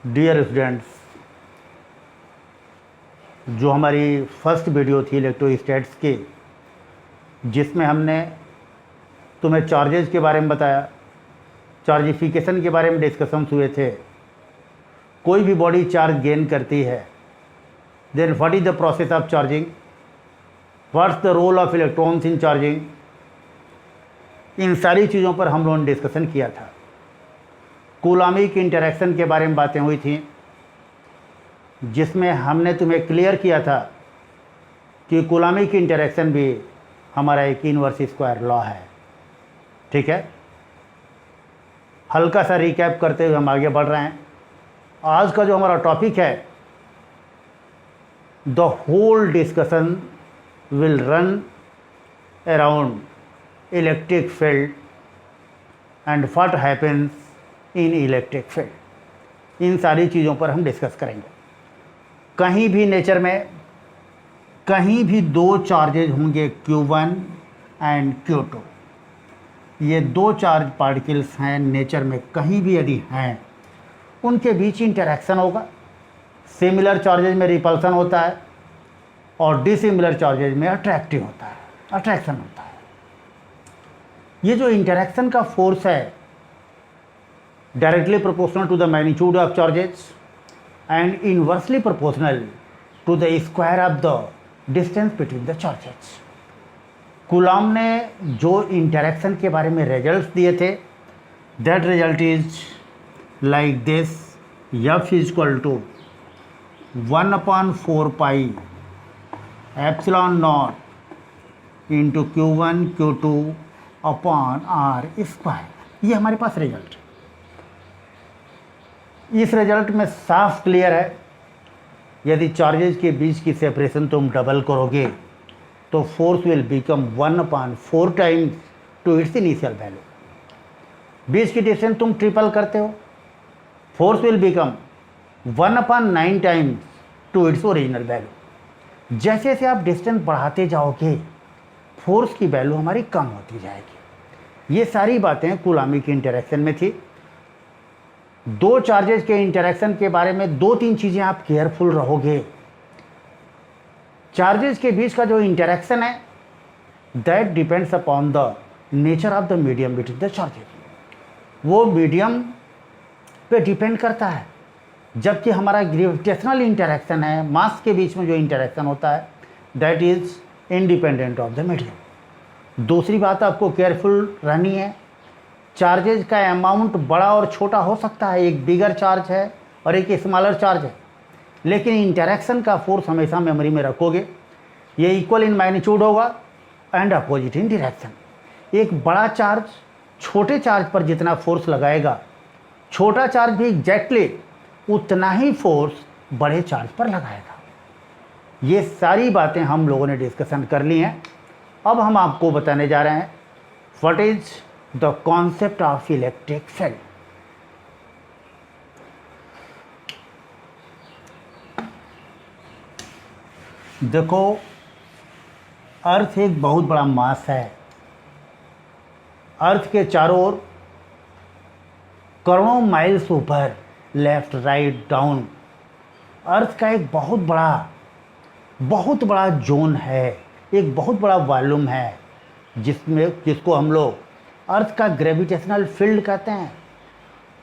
Dear students, जो हमारी first video थी इलेक्ट्रोस्टैट्स की, जिसमें हमने तुम्हें चार्जेज के बारे में बताया, चार्जिफिकेशन के बारे में डिस्कशंस हुए थे। कोई भी बॉडी चार्ज गेन करती है, then what is the process of charging, what's the role of electrons in charging, इन सारी चीज़ों पर हम लोगों ने डिस्कशन किया था। कूलामिक इंटरेक्शन के बारे में बातें हुई थी, जिसमें हमने तुम्हें क्लियर किया था कि कूलामिक इंटरेक्शन भी हमारा एक इनवर्स स्क्वायर लॉ है। ठीक है, हल्का सा रिकैप करते हुए हम आगे बढ़ रहे हैं। आज का जो हमारा टॉपिक है, the whole discussion will run around electric field and what happens in electric field. इन सारी चीज़ों पर हम डिस्कस करेंगे। कहीं भी नेचर में कहीं भी दो चार्जेज होंगे, Q1 एंड Q2। ये दो चार्ज पार्टिकल्स हैं नेचर में, कहीं भी यदि हैं, उनके बीच इंटरेक्शन होगा। सिमिलर चार्जेज में रिपल्सन होता है और डिसिमिलर चार्जेज में अट्रैक्शन होता है। ये जो इंटरेक्शन का फोर्स है, directly proportional to the magnitude of charges and inversely proportional to the square of the distance between the charges. Coulomb ने जो इंटरेक्शन के बारे में रिजल्ट्स दिए थे, that result is like this: F equal to 1/4 pi epsilon naught into Q1 Q2 upon R square. ये हमारे पास result. इस रिजल्ट में साफ क्लियर है, यदि चार्जेज के बीच की सेपरेशन तुम डबल करोगे तो force will become 1/4 times to its initial value. बीच की डिस्टेंस तुम ट्रिपल करते हो, force will become 1/9 times to its original value. जैसे जैसे आप डिस्टेंस बढ़ाते जाओगे, फोर्स की वैल्यू हमारी कम होती जाएगी। ये सारी बातें कूलामिक इंटरेक्शन में थी। दो चार्जेज के इंटरेक्शन के बारे में दो तीन चीज़ें आप केयरफुल रहोगे। चार्जेज के बीच का जो इंटरेक्शन है, that depends upon the nature of the medium between the charges. वो मीडियम पे डिपेंड करता है। जबकि हमारा ग्रेविटेशनल इंटरेक्शन है, मास के बीच में जो इंटरेक्शन होता है, that is independent of the medium. दूसरी बात आपको केयरफुल रहनी है, चार्जेज का अमाउंट बड़ा और छोटा हो सकता है। एक बिगर चार्ज है और एक स्मॉलर चार्ज है, लेकिन इंटरेक्शन का फोर्स हमेशा मेमोरी में रखोगे, ये इक्वल इन मैग्नीट्यूड होगा एंड अपोजिट इन डायरेक्शन। एक बड़ा चार्ज छोटे चार्ज पर जितना फोर्स लगाएगा, छोटा चार्ज भी एग्जैक्टली उतना ही फोर्स बड़े चार्ज पर लगाएगा। ये सारी बातें हम लोगों ने डिस्कशन कर ली हैं। अब हम आपको बताने जा रहे हैं what is the concept of electric field. देखो, अर्थ एक बहुत बड़ा मास है। अर्थ के चारों ओर करोड़ों माइल्स ऊपर, लेफ्ट राइट डाउन, अर्थ का एक बहुत बड़ा जोन है, एक बहुत बड़ा वॉल्यूम है, जिसको हम लोग अर्थ का ग्रेविटेशनल फील्ड कहते हैं।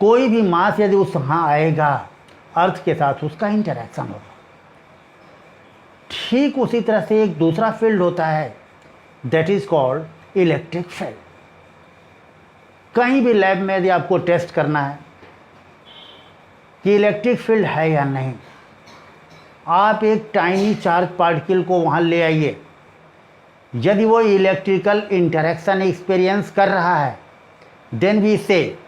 कोई भी मास यदि वहाँ आएगा, अर्थ के साथ उसका इंटरेक्शन होगा। ठीक उसी तरह से एक दूसरा फील्ड होता है, that is called electric field. कहीं भी लैब में यदि आपको टेस्ट करना है कि इलेक्ट्रिक फील्ड है या नहीं, आप एक टाइनी चार्ज पार्टिकल को वहाँ ले आइए। यदि वो इलेक्ट्रिकल इंटरेक्शन एक्सपीरियंस कर रहा है, then we say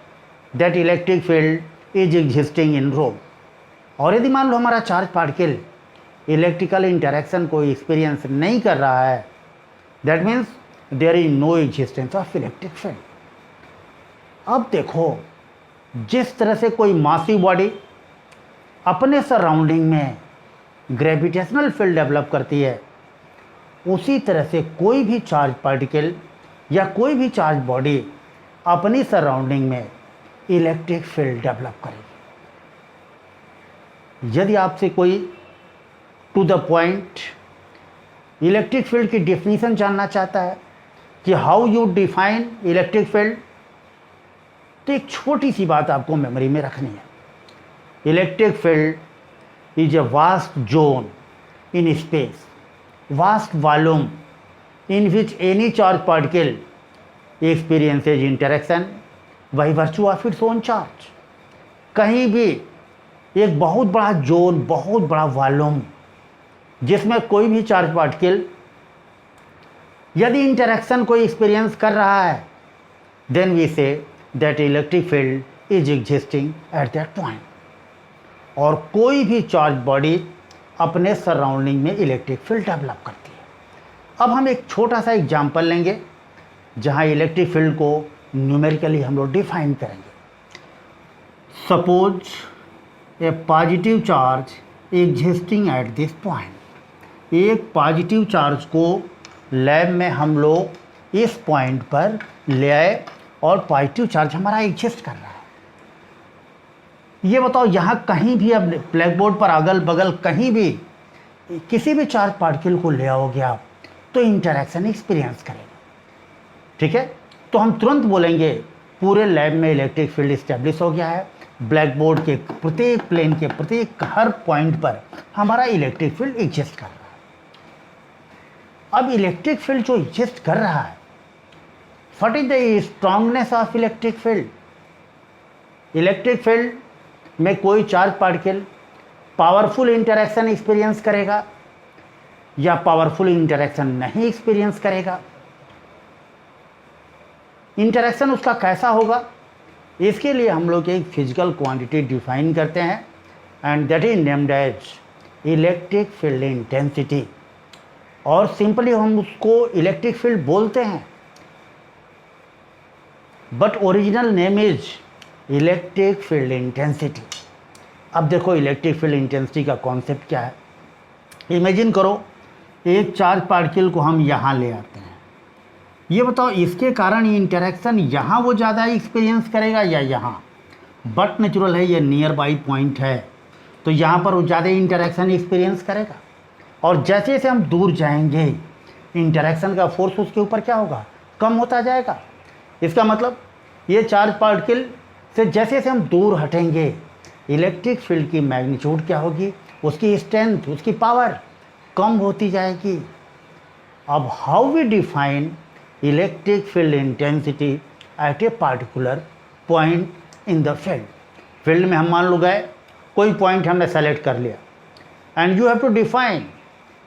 that electric field is existing in room. और यदि मान लो हमारा चार्ज पार्टिकल इलेक्ट्रिकल इंटरेक्शन को एक्सपीरियंस नहीं कर रहा है, that means there is no existence of electric field. अब देखो, जिस तरह से कोई मासिव बॉडी अपने सराउंडिंग में ग्रेविटेशनल फील्ड डेवलप करती है, उसी तरह से कोई भी चार्ज पार्टिकल या कोई भी चार्ज बॉडी अपनी सराउंडिंग में इलेक्ट्रिक फील्ड डेवलप करेगी। यदि आपसे कोई to the point electric field की डेफिनेशन जानना चाहता है कि how you define electric field, तो एक छोटी सी बात आपको मेमोरी में रखनी है। Electric field is a vast zone in space, vast volume in which any charge particle experiences interaction by virtue of its own charge. कहीं भी एक बहुत बड़ा जोन, बहुत बड़ा वॉल्यूम जिसमें कोई भी चार्ज पार्टिकल यदि इंटरेक्शन कोई एक्सपीरियंस कर रहा है, then we say that electric field is existing at that point. और कोई भी चार्ज बॉडी अपने सराउंडिंग में इलेक्ट्रिक फील्ड डेवलप करती है। अब हम एक छोटा सा एग्जांपल लेंगे जहां इलेक्ट्रिक फील्ड को न्यूमेरिकली हम लोग डिफाइन करेंगे। Suppose A positive charge existing at this point. एक पॉजिटिव चार्ज को लैब में हम लोग इस पॉइंट पर ले आए और पॉजिटिव चार्ज हमारा एग्जिस्ट कर रहा है। ये बताओ यहाँ कहीं भी अब ब्लैक बोर्ड पर अगल बगल कहीं भी किसी भी चार्ज पार्टिकल को ले आओगे आप तो इंटरेक्शन एक्सपीरियंस करेगा। ठीक है, तो हम तुरंत बोलेंगे पूरे लैब में इलेक्ट्रिक फील्ड इस्टेब्लिश हो गया है। ब्लैक बोर्ड के प्रत्येक प्लेन के प्रत्येक हर पॉइंट पर हमारा इलेक्ट्रिक फील्ड एग्जिस्ट कर रहा है। अब इलेक्ट्रिक फील्ड जो एग्जिस्ट कर रहा है, what is the strongness of electric field? Electric field में कोई charge particle powerful interaction experience करेगा या पावरफुल इंटरेक्शन नहीं एक्सपीरियंस करेगा। इंटरेक्शन उसका कैसा होगा, इसके लिए हम लोग एक फिजिकल क्वांटिटी डिफाइन करते हैं and that is named as electric field intensity. और सिंपली हम उसको इलेक्ट्रिक फील्ड बोलते हैं, but original name is electric field intensity. अब देखो इलेक्ट्रिक फील्ड इंटेंसिटी का कॉन्सेप्ट क्या है। इमेजिन करो एक चार्ज पार्टिकल को हम यहाँ ले आते हैं। ये बताओ इसके कारण ये इंटरेक्शन यहाँ वो ज़्यादा एक्सपीरियंस करेगा या यहाँ? बट नेचुरल है, ये नियर बाई पॉइंट है तो यहाँ पर वो ज़्यादा इंटरेक्शन एक्सपीरियंस करेगा। और जैसे जैसे हम दूर जाएंगे इंटरेक्शन का फोर्स उसके ऊपर क्या होगा, कम होता जाएगा। इसका मतलब ये चार्ज पार्टिकल से जैसे जैसे हम दूर हटेंगे इलेक्ट्रिक फील्ड की मैग्नीट्यूड क्या होगी, उसकी स्ट्रेंथ, उसकी पावर कम होती जाएगी। अब how we define electric field intensity at a particular point in the field? Field में हम मान लो गए, कोई पॉइंट हमने सेलेक्ट कर लिया and you have to define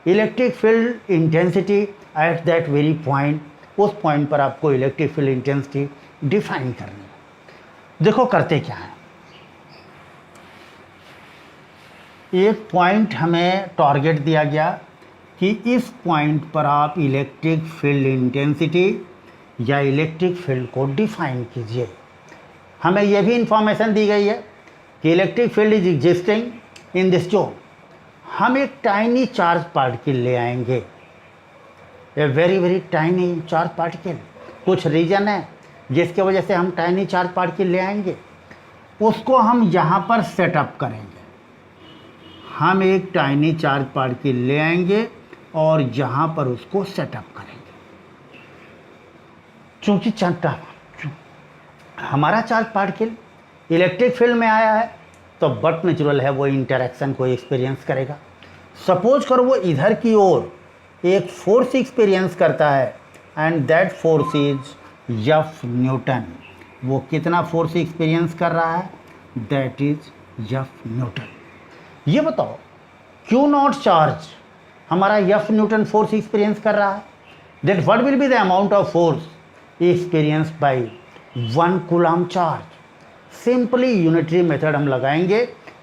electric field intensity at that very point. उस पॉइंट पर आपको इलेक्ट्रिक फील्ड इंटेंसिटी डिफाइन करनी है। देखो करते क्या है, एक पॉइंट हमें टारगेट दिया गया कि इस पॉइंट पर आप इलेक्ट्रिक फील्ड इंटेंसिटी या इलेक्ट्रिक फील्ड को डिफाइन कीजिए। हमें यह भी इंफॉर्मेशन दी गई है कि electric field is existing in this zone. हम एक टाइनी चार्ज पार्टिकल ले आएंगे, a very very tiny charge particle. कुछ रीजन है जिसके वजह से हम टाइनी चार्ज पार्टिकल ले आएंगे, उसको हम यहाँ पर सेटअप करेंगे। हम एक टाइनी चार्ज पार्टिकल ले आएंगे और यहाँ पर उसको सेटअप करेंगे। चूँकि हमारा चार्ज पार्टिकल इलेक्ट्रिक फील्ड में आया है तो बट नेचुरल है वो इंटरेक्शन को एक्सपीरियंस करेगा। सपोज करो वो इधर की ओर एक फोर्स एक्सपीरियंस करता है and that force is F Newton. वो कितना फोर्स एक्सपीरियंस कर रहा है, दैट इज एफ न्यूटन। ये बताओ क्यू नॉट चार्ज हमारा एफ न्यूटन फोर्स एक्सपीरियंस कर रहा है, that what will be the amount of force experience by 1 coulomb charge. Simply unitary method हम लगाएंगे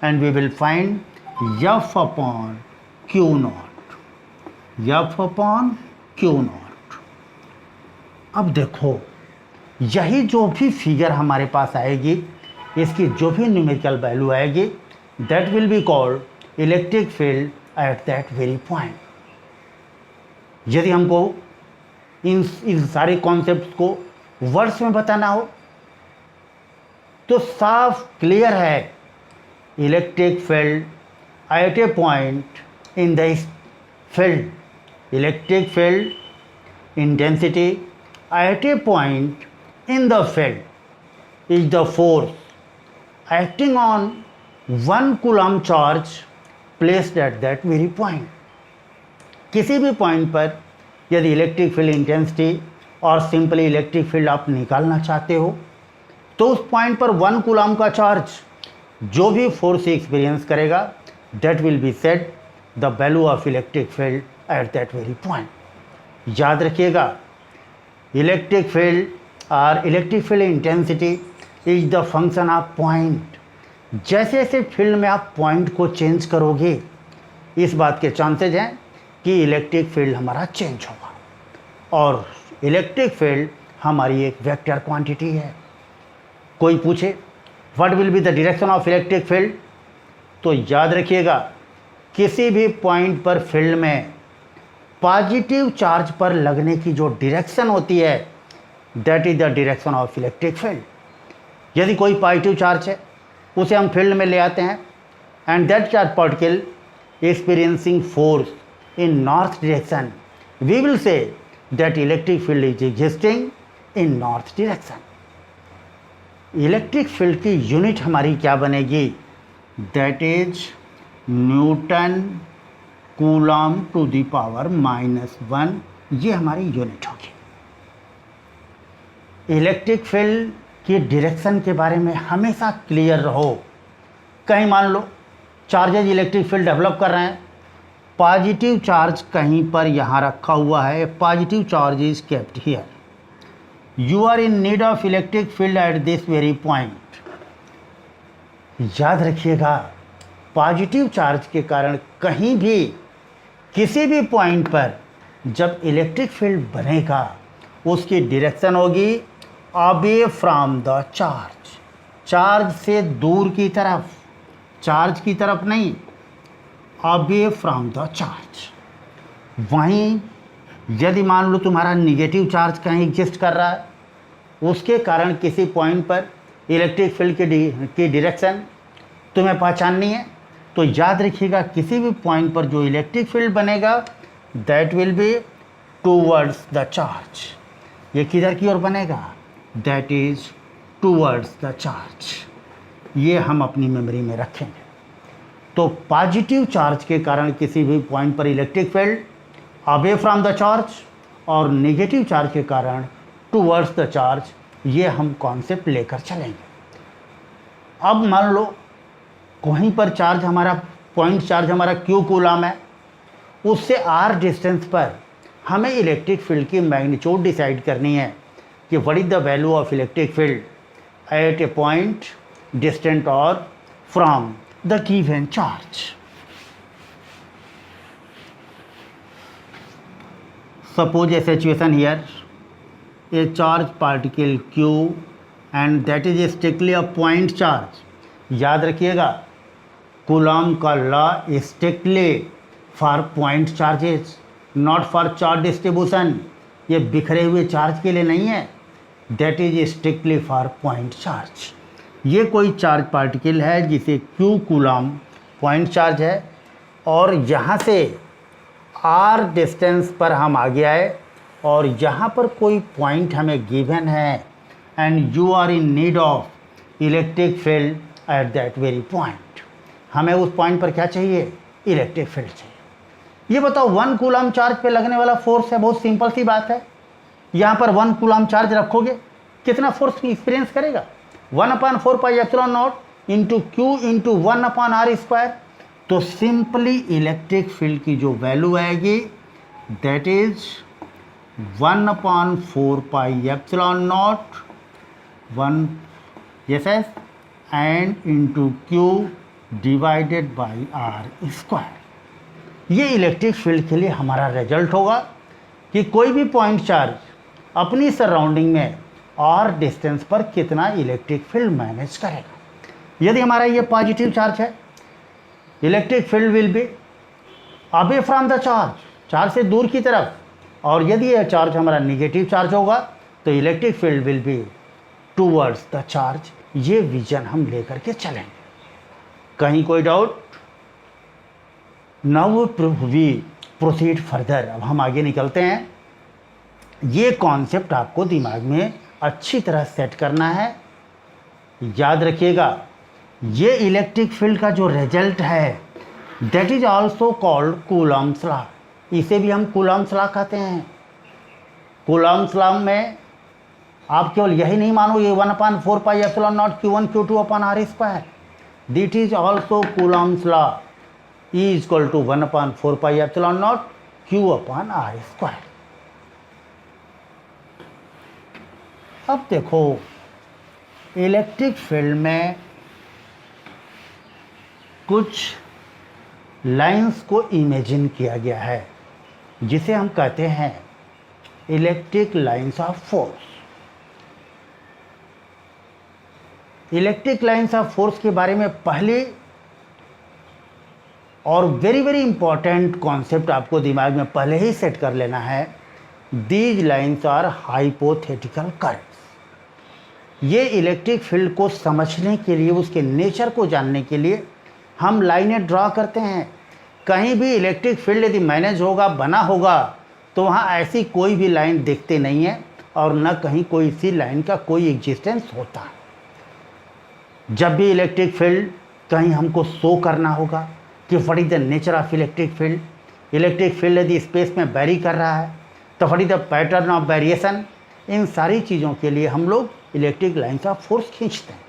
and we will find F upon Q naught, F upon Q naught. अब देखो यही जो भी फिगर हमारे पास आएगी, इसकी जो भी न्यूमेरिकल वैल्यू आएगी, that will be called electric field at that very point. यदि हमको इन सारे कॉन्सेप्ट्स को वर्ड्स में बताना हो तो साफ क्लियर है, electric field at a point in the field, electric field intensity at a point in the field is the force acting on 1 coulomb charge placed at that very point. किसी भी point पर यदि electric field intensity और simply electric field आप निकालना चाहते हो तो उस पॉइंट पर 1 कूलम का चार्ज जो भी फोर्स एक्सपीरियंस करेगा that will be said the value of electric field at that very point. याद रखिएगा, इलेक्ट्रिक फील्ड और electric field intensity is the function of point. जैसे जैसे फील्ड में आप पॉइंट को चेंज करोगे इस बात के चांसेज हैं कि इलेक्ट्रिक फील्ड हमारा चेंज होगा और इलेक्ट्रिक फील्ड हमारी एक वेक्टर क्वांटिटी है। कोई पूछे what will be the direction of electric field, तो याद रखिएगा किसी भी पॉइंट पर फील्ड में पॉजिटिव चार्ज पर लगने की जो डायरेक्शन होती है that is the direction of electric field. यदि कोई पॉजिटिव चार्ज है उसे हम फील्ड में ले आते हैं and that charge particle experiencing force in north direction, we will say that electric field is existing in north direction. Electric field की यूनिट हमारी क्या बनेगी, that is newton coulomb to the power -1, ये हमारी यूनिट होगी। Electric field की direction के बारे में हमेशा क्लियर रहो। कहीं मान लो चार्जेज इलेक्ट्रिक फील्ड डेवलप कर रहे हैं, पॉजिटिव चार्ज कहीं पर यहाँ रखा हुआ है, positive charge is kept here, you are in need of electric field at this very point. याद रखिएगा पॉजिटिव चार्ज के कारण कहीं भी किसी भी पॉइंट पर जब इलेक्ट्रिक फील्ड बनेगा उसकी डायरेक्शन होगी away from the charge, charge से दूर की तरफ, चार्ज की तरफ नहीं, अवे फ्रॉम द चार्ज। वहीं यदि मान लो तुम्हारा निगेटिव चार्ज कहीं एग्जिस्ट कर रहा है, उसके कारण किसी पॉइंट पर इलेक्ट्रिक फील्ड की डायरेक्शन तुम्हें पहचाननी है, तो याद रखिएगा किसी भी पॉइंट पर जो इलेक्ट्रिक फील्ड बनेगा that will be towards the charge. ये किधर की ओर बनेगा, that is towards the charge. ये हम अपनी मेमोरी में रखेंगे। तो पॉजिटिव चार्ज के कारण किसी भी पॉइंट पर electric field away from the charge और नेगेटिव चार्ज के कारण टूवर्ड्स द चार्ज, ये हम कॉन्सेप्ट लेकर चलेंगे। अब मान लो कहीं पर चार्ज हमारा पॉइंट चार्ज हमारा क्यू कूलम है, उससे आर डिस्टेंस पर हमें इलेक्ट्रिक फील्ड की मैग्नीट्यूड डिसाइड करनी है कि what is the value of electric field eight A point distant और from the given charge. Suppose a situation here, a charge particle Q and that is strictly a point charge. याद रखिएगा coulomb का law strictly for point charges, not for charge distribution. ये बिखरे हुए charge के लिए नहीं है, that is strictly for point charge. ये कोई चार्ज पार्टिकल है जिसे Q कूलम पॉइंट चार्ज है और यहाँ से R डिस्टेंस पर हम आगे आए और यहाँ पर कोई पॉइंट हमें गिवन है and you are in need of electric field at that very point. हमें उस पॉइंट पर क्या चाहिए, इलेक्ट्रिक फील्ड चाहिए। ये बताओ 1 कूलम चार्ज पे लगने वाला फोर्स है, बहुत सिंपल सी बात है। यहाँ पर 1 कूलम चार्ज रखोगे कितना फोर्स एक्सपीरियंस करेगा, 1/4 pi epsilon naught into Q into 1/r²। तो सिंपली इलेक्ट्रिक फील्ड की जो वैल्यू आएगी that is 1/4 pi epsilon not 1 yes and into Q divided by r²। ये इलेक्ट्रिक फील्ड के लिए हमारा रिजल्ट होगा कि कोई भी पॉइंट चार्ज अपनी सराउंडिंग में और डिस्टेंस पर कितना इलेक्ट्रिक फील्ड मैनेज करेगा। यदि हमारा ये पॉजिटिव चार्ज है, electric field will be away from the charge, charge से दूर की तरफ, और यदि यह चार्ज हमारा निगेटिव चार्ज होगा तो electric field will be towards the charge. ये विजन हम लेकर के चलेंगे। कहीं कोई doubt? Now we proceed further. अब हम आगे निकलते हैं। ये कॉन्सेप्ट आपको दिमाग में अच्छी तरह सेट करना है। याद रखिएगा, ये इलेक्ट्रिक फील्ड का जो रिजल्ट है that is also called Coulomb's law. इसे भी हम कूलॉम्स लॉ कहते हैं। कूलॉम्स लॉ में आप केवल यही नहीं मानो ये 1/4πε0 Q1 Q2 upon R square, that is also Coulomb's law E equal to 1/4πε0 Q upon R square. अब देखो, इलेक्ट्रिक फील्ड में कुछ लाइंस को इमेजिन किया गया है जिसे हम कहते हैं electric lines of force. Electric lines of force के बारे में पहले और वेरी वेरी इंपॉर्टेंट कॉन्सेप्ट आपको दिमाग में पहले ही सेट कर लेना है। These lines are hypothetical currents. ये इलेक्ट्रिक फील्ड को समझने के लिए, उसके नेचर को जानने के लिए हम लाइनें ड्रॉ करते हैं। कहीं भी इलेक्ट्रिक फील्ड यदि मैनेज होगा, बना होगा, तो वहाँ ऐसी कोई भी लाइन दिखते नहीं है और न कहीं कोई सी लाइन का कोई एग्जिस्टेंस होता है। जब भी इलेक्ट्रिक फील्ड कहीं हमको शो करना होगा कि what is the nature of electric field, electric field यदि स्पेस में वेरी कर रहा है तो what is the pattern of variation, इन सारी चीज़ों के लिए हम लोग इलेक्ट्रिक लाइंस ऑफ फोर्स खींचते हैं।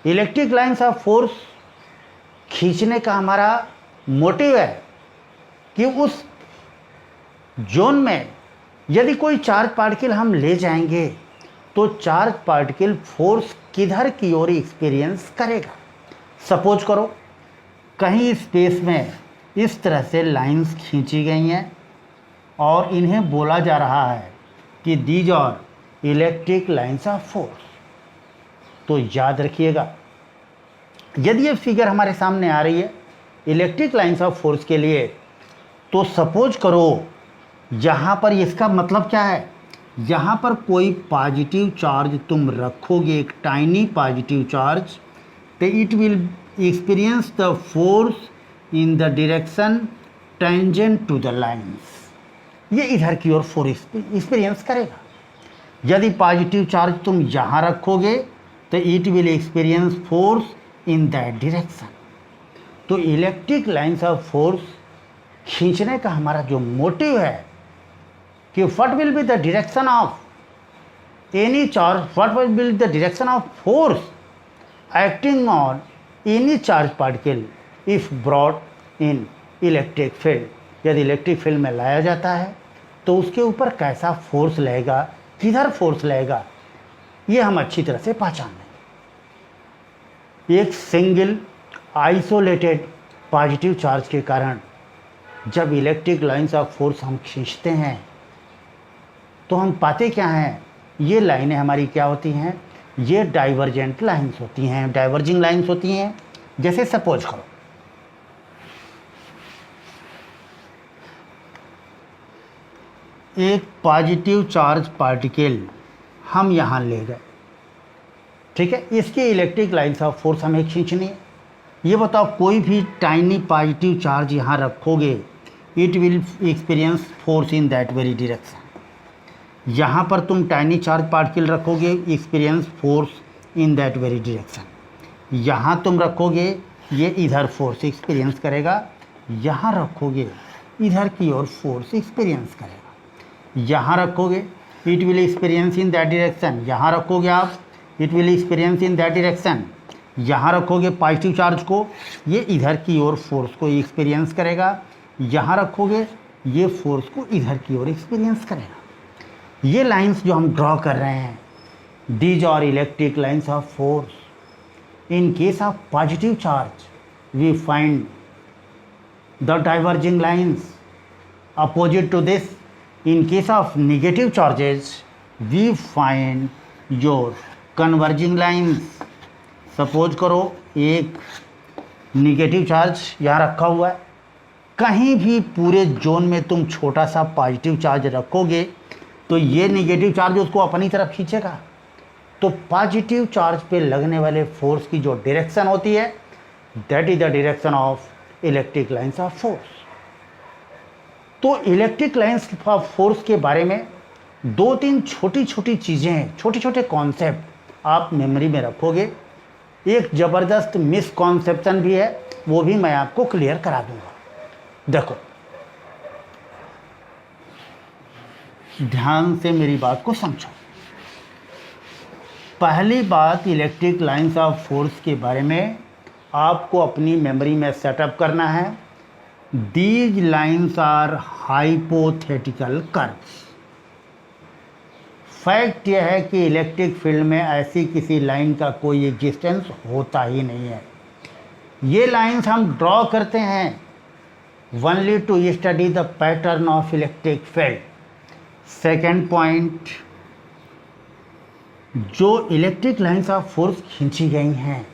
इलेक्ट्रिक लाइंस ऑफ फोर्स खींचने का हमारा मोटिव है कि उस जोन में यदि कोई चार्ज पार्टिकल हम ले जाएंगे तो चार्ज पार्टिकल फोर्स किधर की ओर एक्सपीरियंस करेगा। सपोज करो कहीं स्पेस में इस तरह से लाइंस खींची गई हैं और इन्हें बोला जा रहा है कि these are electric lines of force. तो याद रखिएगा, यदि ये फिगर हमारे सामने आ रही है इलेक्ट्रिक लाइंस ऑफ फोर्स के लिए, तो सपोज करो यहाँ पर इसका मतलब क्या है, यहाँ पर कोई पॉजिटिव चार्ज तुम रखोगे, एक टाइनी पॉजिटिव चार्ज, तो it will experience the force in the direction tangent to the lines. ये इधर की ओर फोर्स एक्सपीरियंस करेगा। यदि पॉजिटिव चार्ज तुम यहाँ रखोगे तो it will experience force in that direction. तो इलेक्ट्रिक लाइंस ऑफ फोर्स खींचने का हमारा जो मोटिव है कि what will be the direction of any charge, what will be the direction of force acting on any charge particle if brought in electric field. यदि electric field में लाया जाता है तो उसके ऊपर कैसा फोर्स लगेगा, किधर फोर्स लगेगा, ये हम अच्छी तरह से पहचान लें। एक सिंगल आइसोलेटेड पॉजिटिव चार्ज के कारण जब इलेक्ट्रिक लाइंस ऑफ फोर्स हम खींचते हैं तो हम पाते क्या हैं, ये लाइनें हमारी क्या होती हैं, ये डाइवर्जेंट लाइंस होती हैं, डाइवर्जिंग लाइंस होती हैं। जैसे सपोज करो एक पॉजिटिव चार्ज पार्टिकल हम यहाँ ले गए, ठीक है, इसकी इलेक्ट्रिक लाइंस ऑफ फोर्स हमें खींचनी है। ये बताओ कोई भी टाइनी पॉजिटिव चार्ज यहाँ रखोगे, it will experience force in that very direction. यहाँ पर तुम टाइनी चार्ज पार्टिकल रखोगे, experience force in that very direction. यहाँ तुम रखोगे, ये इधर फोर्स एक्सपीरियंस करेगा, यहाँ रखोगे इधर की ओर फोर्स एक्सपीरियंस करेगा। यहाँ रखोगे it will experience in that direction, यहाँ रखोगे आप it will experience in that direction. यहाँ रखोगे पॉजिटिव चार्ज को, ये इधर की ओर फोर्स को एक्सपीरियंस करेगा, यहाँ रखोगे ये फोर्स को इधर की ओर एक्सपीरियंस करेगा। ये लाइंस जो हम ड्रॉ कर रहे हैं, these are electric lines of force. In case of positive charge we find the diverging lines opposite to this. In case of negative charges, we find your converging lines. Suppose करो एक negative charge यहाँ रखा हुआ है, कहीं भी पूरे zone में तुम छोटा सा पॉजिटिव चार्ज रखोगे तो ये निगेटिव चार्ज उसको अपनी तरफ खींचेगा। तो पॉजिटिव चार्ज पे लगने वाले फोर्स की जो डायरेक्शन होती है that is the direction of electric lines of force. तो इलेक्ट्रिक लाइंस ऑफ फोर्स के बारे में 2-3 छोटी छोटी चीज़ें हैं, छोटे छोटे कॉन्सेप्ट आप मेमोरी में रखोगे। एक ज़बरदस्त मिसकॉन्सेप्शन भी है, वो भी मैं आपको क्लियर करा दूंगा। देखो, ध्यान से मेरी बात को समझो। पहली बात, इलेक्ट्रिक लाइंस ऑफ फोर्स के बारे में आपको अपनी मेमोरी में सेटअप करना है। These lines are hypothetical curves. Fact यह है कि इलेक्ट्रिक फील्ड में ऐसी किसी लाइन का कोई एग्जिस्टेंस होता ही नहीं है। ये लाइंस हम ड्रॉ करते हैं only to study the pattern of electric field. Second point, जो इलेक्ट्रिक लाइंस ऑफ फोर्स खींची गई हैं,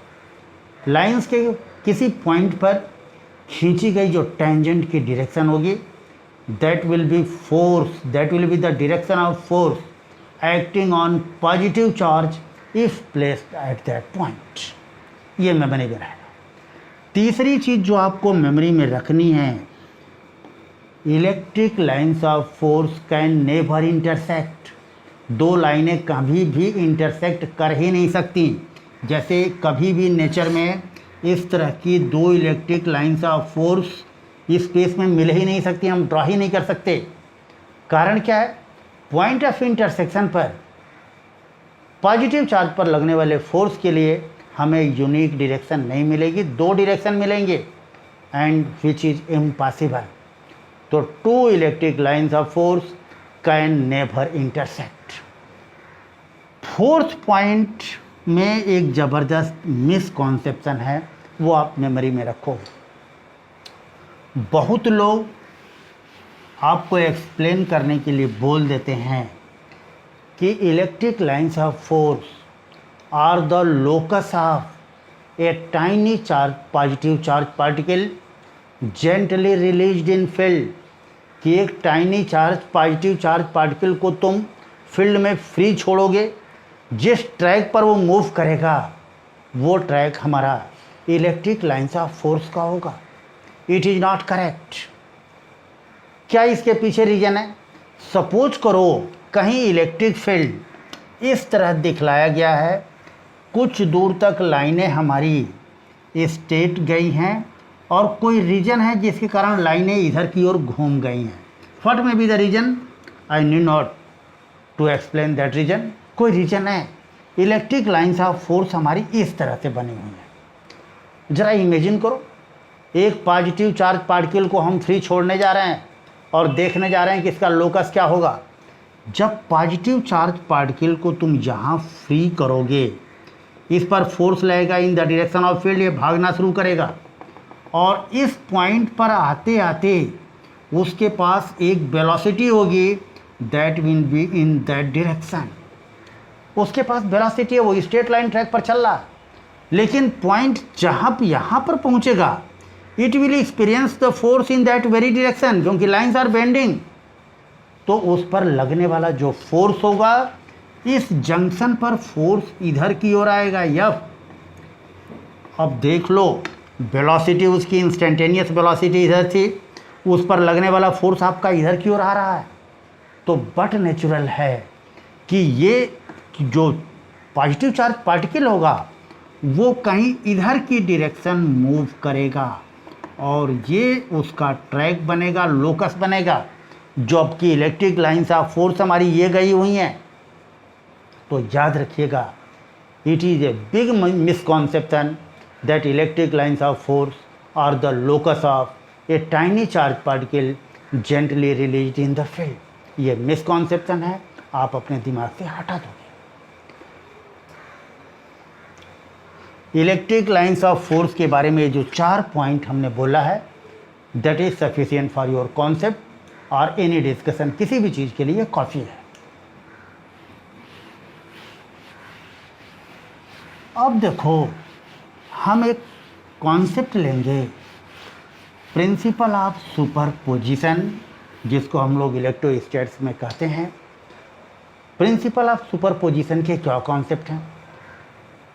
लाइंस के किसी पॉइंट पर खींची गई जो टेंजेंट की डायरेक्शन होगी, that will B force, that will be the direction of force acting on positive charge if placed at that point. ये मेमोरी में रहेगा। तीसरी चीज़ जो आपको मेमोरी में रखनी है, electric lines of force can never intersect. दो लाइनें कभी भी इंटरसेक्ट कर ही नहीं सकती। जैसे कभी भी नेचर में इस तरह की दो electric lines of force space में मिल ही नहीं सकती, हम ड्रॉ ही नहीं कर सकते। कारण क्या है? पॉइंट ऑफ इंटरसेक्शन पर पॉजिटिव चार्ज पर लगने वाले फोर्स के लिए हमें यूनिक डायरेक्शन नहीं मिलेगी, दो डायरेक्शन मिलेंगे, एंड विच इज़ इम्पॉसिबल। तो two electric lines of force can never intersect. Fourth point में एक ज़बरदस्त मिसकॉन्सेप्शन है, वो आप मेमोरी में रखो। बहुत लोग आपको एक्सप्लेन करने के लिए बोल देते हैं कि electric lines of force are the locus of a tiny charge positive charge particle gently released in field. कि एक tiny charge positive charge particle को तुम फील्ड में फ्री छोड़ोगे, जिस ट्रैक पर वो मूव करेगा वो ट्रैक हमारा इलेक्ट्रिक लाइंस ऑफ फोर्स का होगा। It is not correct. क्या इसके पीछे रीज़न है? सपोज करो कहीं इलेक्ट्रिक फील्ड इस तरह दिखलाया गया है, कुछ दूर तक लाइनें हमारी स्ट्रेट गई हैं और कोई रीजन है जिसके कारण लाइनें इधर की ओर घूम गई हैं। What may be the reason? I need not to explain that reason. कोई रीजन है, इलेक्ट्रिक लाइंस ऑफ फोर्स हमारी इस तरह से बनी हुई है। ज़रा इमेजिन करो, एक पॉजिटिव चार्ज पार्टिकल को हम फ्री छोड़ने जा रहे हैं और देखने जा रहे हैं कि इसका लोकस क्या होगा। जब पॉजिटिव चार्ज पार्टिकल को तुम यहाँ फ्री करोगे, इस पर फोर्स लगेगा इन द डायरेक्शन ऑफ फील्ड, ये भागना शुरू करेगा और इस पॉइंट पर आते आते उसके पास एक वेलोसिटी होगी, that will be in that direction. उसके पास वेलोसिटी है, वो स्ट्रेट लाइन ट्रैक पर चल रहा, लेकिन पॉइंट जहाँ यहाँ पर पहुँचेगा it will experience the force in that very direction, क्योंकि लाइन्स आर बेंडिंग। तो उस पर लगने वाला जो फोर्स होगा, इस जंक्शन पर फोर्स इधर की ओर आएगा, यफ। अब देख लो, वेलोसिटी उसकी इंस्टेंटेनियस वेलोसिटी इधर थी, उस पर लगने वाला फोर्स आपका इधर की ओर आ रहा है। तो बट नेचुरल है कि ये जो पॉजिटिव चार्ज पार्टिकल होगा वो कहीं इधर की डायरेक्शन मूव करेगा और ये उसका ट्रैक बनेगा, लोकस बनेगा। जबकि इलेक्ट्रिक लाइंस ऑफ फोर्स हमारी ये गई हुई हैं। तो याद रखिएगा, it is a big misconception that electric lines of force are the locus of a tiny charge particle gently released in the field. ये मिसकॉन्सेप्शन है, आप अपने दिमाग से हटा दोगे। इलेक्ट्रिक लाइंस ऑफ फोर्स के बारे में जो 4 पॉइंट हमने बोला है, that is sufficient for your concept और एनी डिस्कशन। किसी भी चीज़ के लिए काफ़ी है। अब देखो, हम एक कॉन्सेप्ट लेंगे, प्रिंसिपल ऑफ सुपरपोजिशन, जिसको हम लोग इलेक्ट्रोस्टैटिक्स में कहते हैं। प्रिंसिपल ऑफ सुपरपोजिशन के क्या कॉन्सेप्ट हैं?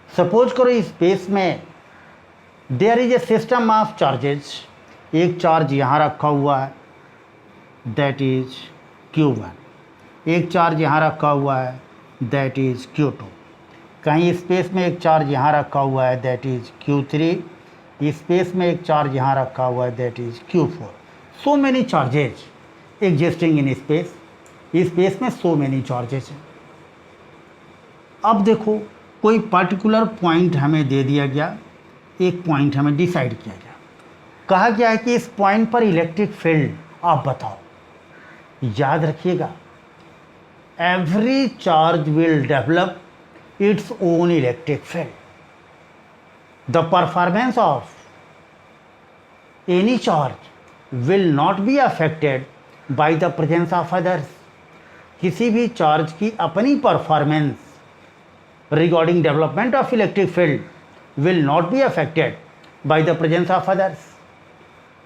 सपोज करो स्पेस में there is a system of charges एक चार्ज यहाँ रखा हुआ है, दैट इज Q1, एक चार्ज यहाँ रखा हुआ है, दैट इज Q2, कहीं स्पेस में एक चार्ज यहाँ रखा हुआ है, दैट इज Q3, स्पेस में एक चार्ज यहाँ रखा हुआ है, that is Q4। So many charges existing in space, space में सो मैनी चार्जेज हैं। अब देखो कोई पर्टिकुलर पॉइंट हमें दे दिया गया, एक पॉइंट हमें डिसाइड किया गया, कहा गया है कि इस पॉइंट पर इलेक्ट्रिक फील्ड आप बताओ। याद रखिएगा, every charge will develop its own electric field. The performance of any charge will not be affected by the presence of others. किसी भी चार्ज की अपनी performance regarding development of electric field will not be affected by the presence of others।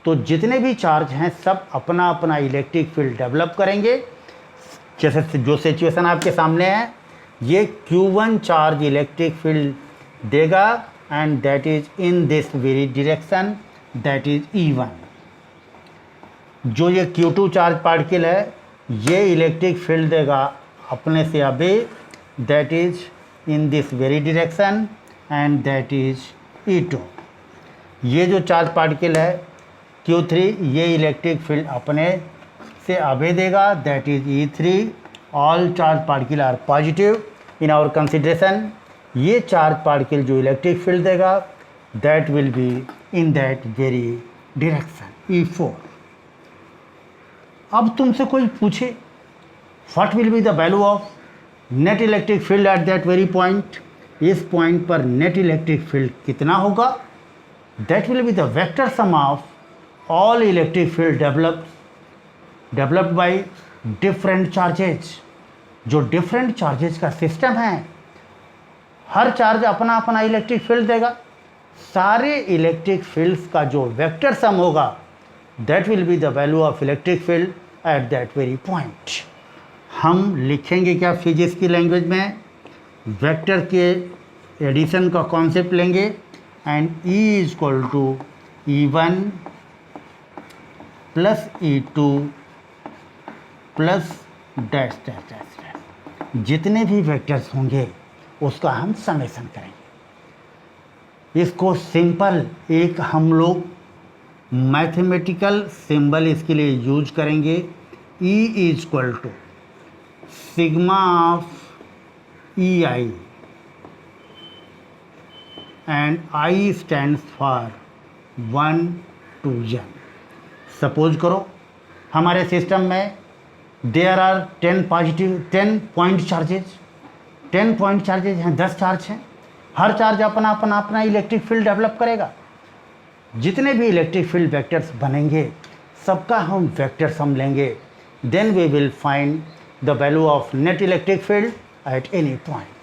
तो जितने भी charge हैं सब अपना अपना इलेक्ट्रिक फील्ड डेवलप करेंगे। जैसे जो सिचुएशन आपके सामने है, ये Q1 चार्ज इलेक्ट्रिक फील्ड देगा and that is in this very direction, that is E1। जो ये Q2 चार्ज पार्टिकल है, ये इलेक्ट्रिक फील्ड देगा अपने से अबे, that is in this very direction and that is E2। ये जो चार्ज पार्टिकल है Q3, ये इलेक्ट्रिक फील्ड अपने से आगे देगा, that is E3। All charge particle are positive in our consideration. ये चार्ज पार्टिकल जो इलेक्ट्रिक फील्ड देगा that will be in that very direction, E4। अब तुमसे कोई पूछे what will be the value of net electric field at that very point, इस point पर net electric field कितना होगा, that will be the vector sum of all electric field developed by different charges. जो different charges का system है, हर charge अपना अपना electric field देगा, सारे इलेक्ट्रिक फील्ड्स का जो वेक्टर सम होगा that will be the value of electric field at that very point. हम लिखेंगे क्या फिजिक्स की लैंग्वेज में, वेक्टर के एडिशन का कॉन्सेप्ट लेंगे and E is equal to E1 plus E2 plus dash dash dash dash. जितने भी वेक्टर्स होंगे उसका हम समेशन करेंगे। इसको सिंपल एक हम लोग मैथमेटिकल सिंबल इसके लिए यूज करेंगे। E is equal to sigma of EI and I stands for 1 to n। Suppose करो हमारे सिस्टम में there are 10 point charges, 10 point charges हैं, 10 चार्ज हैं। हर चार्ज अपना अपना अपना इलेक्ट्रिक फील्ड डेवलप करेगा। जितने भी इलेक्ट्रिक फील्ड वेक्टर्स बनेंगे सबका हम वेक्टर सम लेंगे, then we will find the value of net electric field at any point।